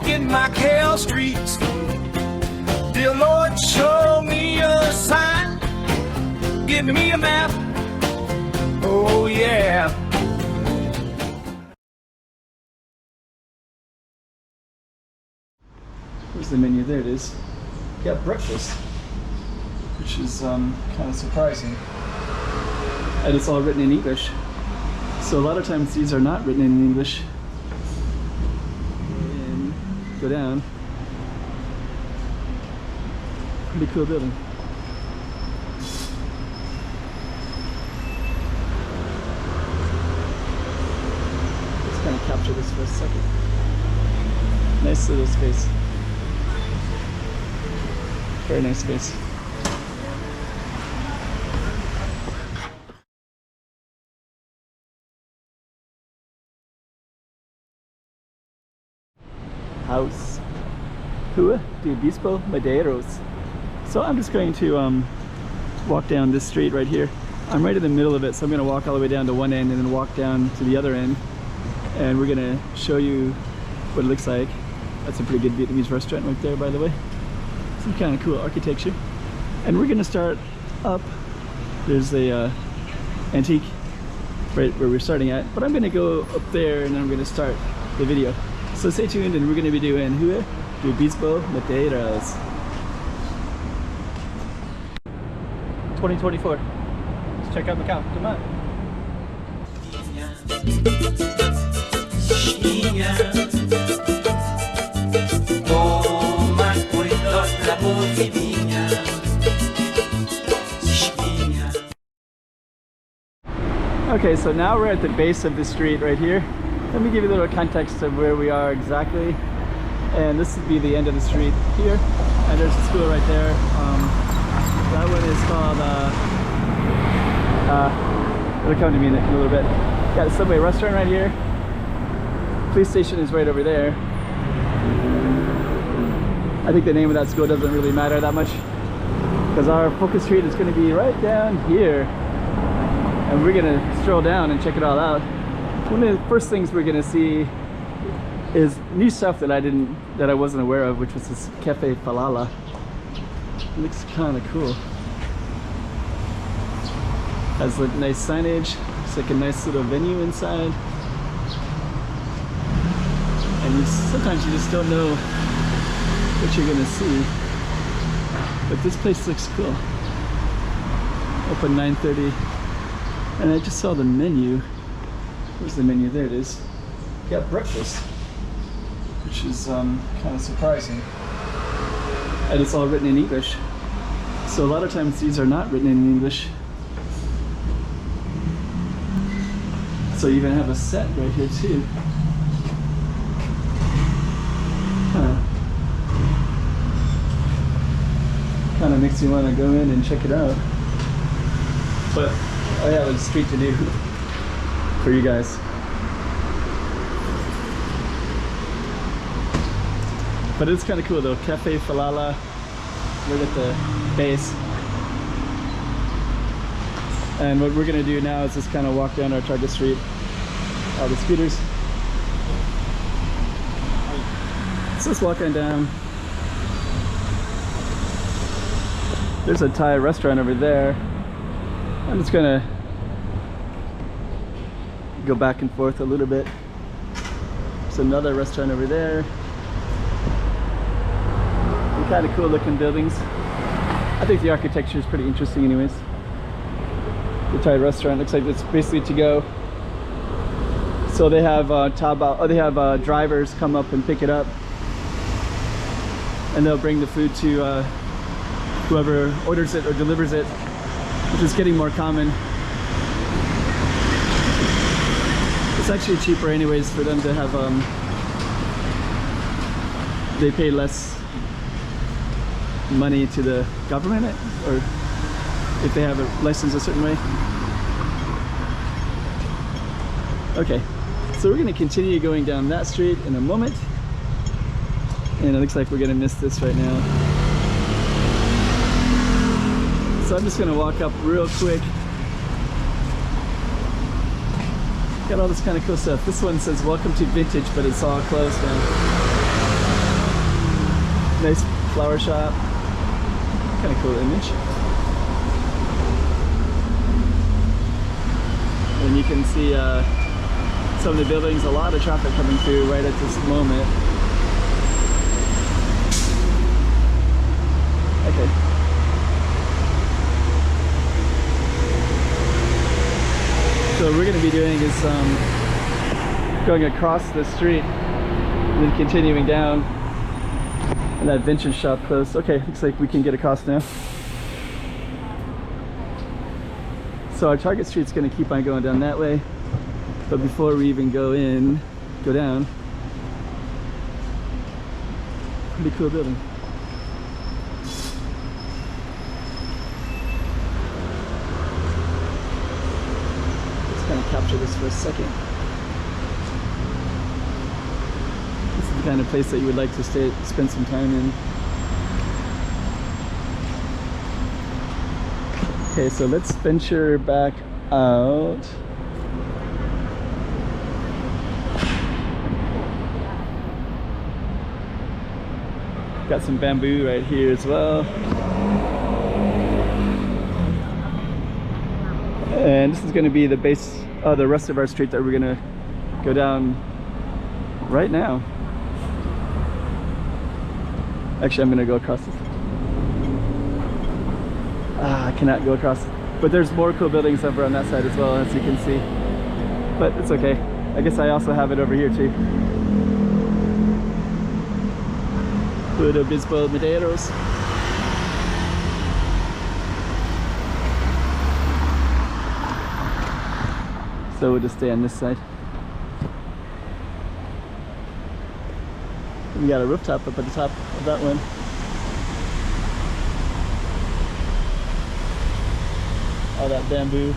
Walking Macau Streets. Dear Lord, show me a sign. Give me a map. Oh yeah. Here's the menu. There it is. Got breakfast, which is kind of surprising. And it's all written in English. So a lot of times these are not written in English. And go down. Pretty cool building. Let's kind of capture this for a second. Nice little space. Very nice space. House Rua do Bispo, Medeiros. So I'm just going to walk down this street right here. I'm right in the middle of it, so I'm going to walk all the way down to one end and then walk down to the other end, and we're going to show you what it looks like. That's a pretty good Vietnamese restaurant right there, by the way. Some kind of cool architecture. And we're going to start up. There's a antique right where we're starting at, but I'm going to go up there and then I'm going to start the video. So stay tuned, and we're going to be doing Rua do Bispo, Medeiros. 2024. Let's check out Macau. Come on. Okay, so now we're at the base of the street right here. Let me give you a little context of where we are exactly. And this would be the end of the street here. And there's a school right there. That one is called, it'll come to me in a little bit. Got a Subway restaurant right here. Police station is right over there. I think the name of that school doesn't really matter that much, because our focus street is going to be right down here. And we're going to stroll down and check it all out. One of the first things we're going to see is new stuff that I wasn't aware of, which was this Cafe Falala. It looks kind of cool. Has like nice signage. It's like a nice little venue inside. And sometimes you just don't know what you're gonna see. But this place looks cool. Open 9:30. And I just saw the menu. Where's the menu? There it is. Got breakfast, which is kind of surprising. And it's all written in English. So a lot of times these are not written in English. So you even have a set right here too. Huh. Kind of makes you want to go in and check it out. But I have a street to do for you guys. But it's kind of cool though. Cafe Falala. We're at the base. And what we're going to do now is just kind of walk down our target street. All the scooters. So let's walk on down. There's a Thai restaurant over there. I'm just going to go back and forth a little bit. There's another restaurant over there. Kind of cool looking buildings. I think the architecture is pretty interesting anyways. The Thai restaurant looks like it's basically to go. So they have drivers come up and pick it up, and they'll bring the food to whoever orders it or delivers it, which is getting more common. It's actually cheaper anyways for them to have, they pay less money to the government, or if they have a license a certain way. Okay, so we're going to continue going down that street in a moment, and it looks like we're going to miss this right now. So I'm just going to walk up real quick. Got all this kind of cool stuff. This one says welcome to vintage, but it's all closed now. Nice flower shop. Kind of cool image. And you can see some of the buildings, a lot of traffic coming through right at this moment. Okay. So what we're going to be doing is going across the street and then continuing down. And that vintage shop closed. Okay, looks like we can get across now. So our target street's going to keep on going down that way. But before we even go down, pretty cool building. Let's kind of capture this for a second. This is the kind of place that you would like to spend some time in. Okay, so let's venture back out. Got some bamboo right here as well. And this is going to be the base of the rest of our street that we're going to go down right now. Actually, I'm going to go across this. I cannot go across. But there's more cool buildings over on that side as well, as you can see. But it's okay. I guess I also have it over here too. Bispo, Medeiros. So we'll just stay on this side. We got a rooftop up at the top of that one. All that bamboo.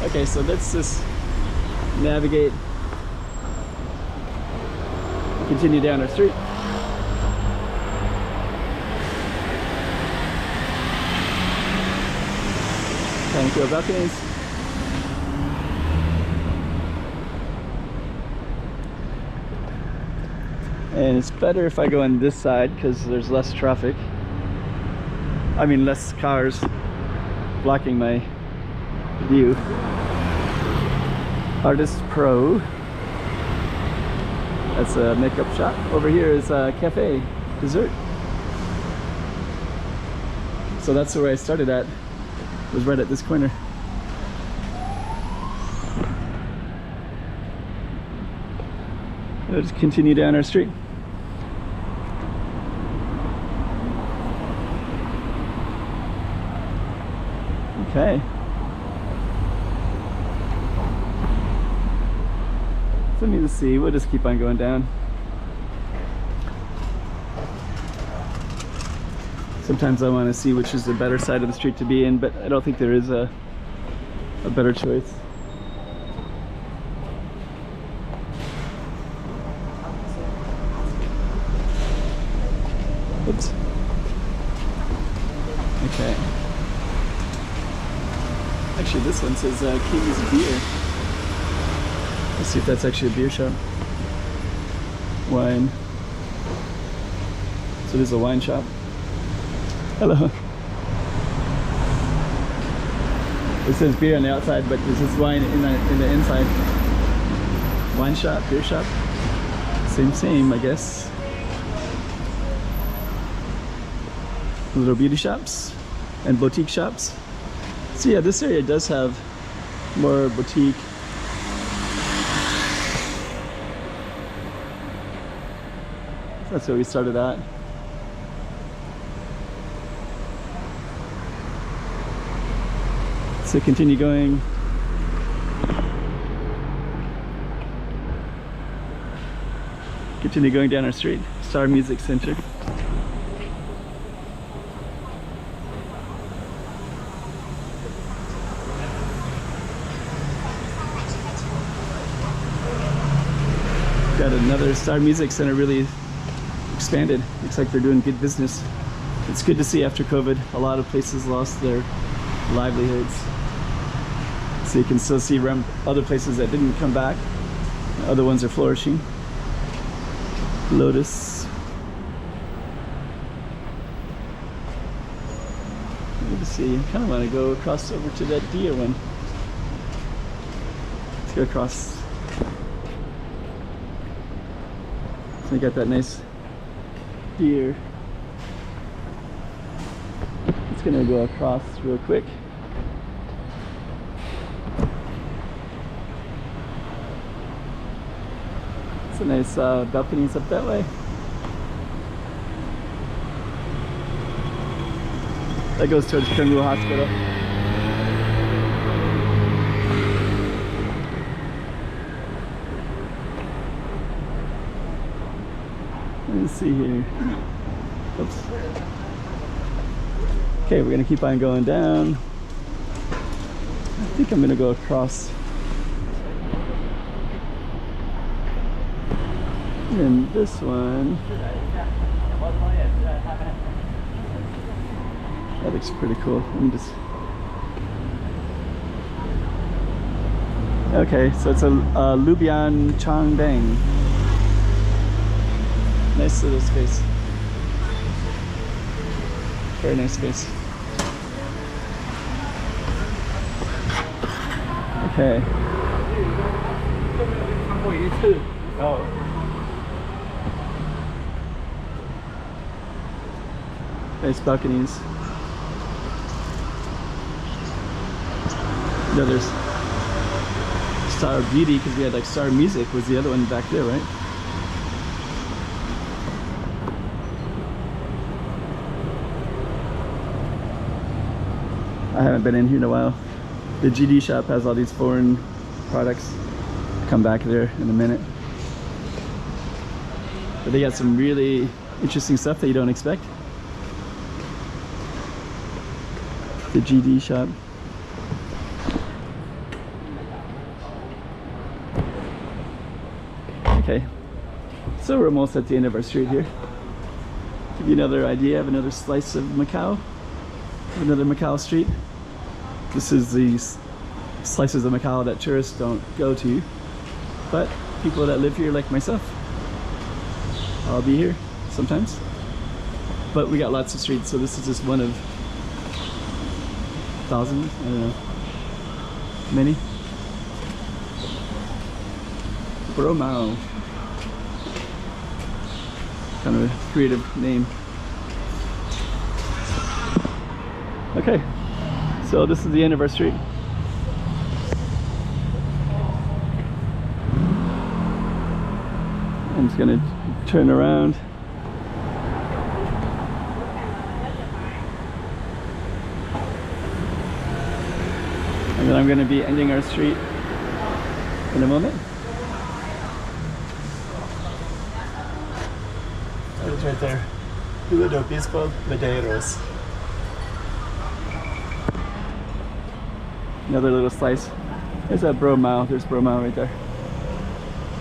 Okay, so let's just navigate. Continue down our street. Thank you, balconies. And it's better if I go on this side because there's less traffic. I mean, less cars blocking my view. Artist Pro. That's a makeup shop. Over here is a cafe, dessert. So that's where I started at. It was right at this corner. We'll just continue down our street. Okay. So let me just see, we'll just keep on going down. Sometimes I want to see which is the better side of the street to be in, but I don't think there is a better choice. Oops. Okay. Actually, this one says King's Beer. Let's see if that's actually a beer shop. Wine. So this is a wine shop. Hello. It says beer on the outside, but this is wine in the inside. Wine shop, beer shop. Same, I guess. Little beauty shops and boutique shops. So yeah, this area does have more boutique. That's where we started at. So continue going. Continue going down our street. Star Music Center. Got another Star Music Center, really expanded. Looks like they're doing good business. It's good to see after COVID, a lot of places lost their livelihoods. So you can still see other places that didn't come back Other ones are flourishing. Lotus. Let's see, I kind of want to go across over to that deer one. Let's go across. So we got that nice deer. It's gonna go across real quick. It's a nice balconies up that way. That goes towards Kangaroo Hospital. Let's see here. Oops. Okay, we're gonna keep on going down. I think I'm gonna go across. And this one. That looks pretty cool. Let me just. Okay, so it's a Lubian Changdang. Nice little space. Very nice space. Okay. Oh. Nice balconies. No, there's Star Beauty because we had like Star Music was the other one back there, right? I haven't been in here in a while. The GD shop has all these foreign products. Come back there in a minute. But they got some really interesting stuff that you don't expect. The GD shop. Okay, so we're almost at the end of our street here. Give you another idea of another slice of Macau, another Macau street. This is the slices of Macau that tourists don't go to, but people that live here like myself, I'll be here sometimes. But we got lots of streets, so this is just one of thousands, I don't know, many. Bromau. Kind of a creative name. Okay, so this is the end of our street. I'm just gonna turn around. And then I'm gonna be ending our street in a moment. It's right there. Bispo, Medeiros. Another little slice. There's that Bromau. There's Bromau right there.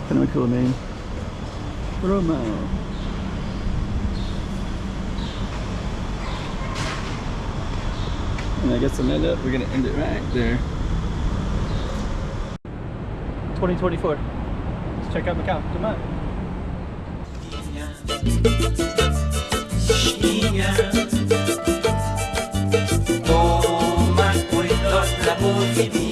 Kind of a cool name. Bromau. And I guess we're gonna end it right there. 2024. Let's check out Macau. Come on. Toma cuidado la voz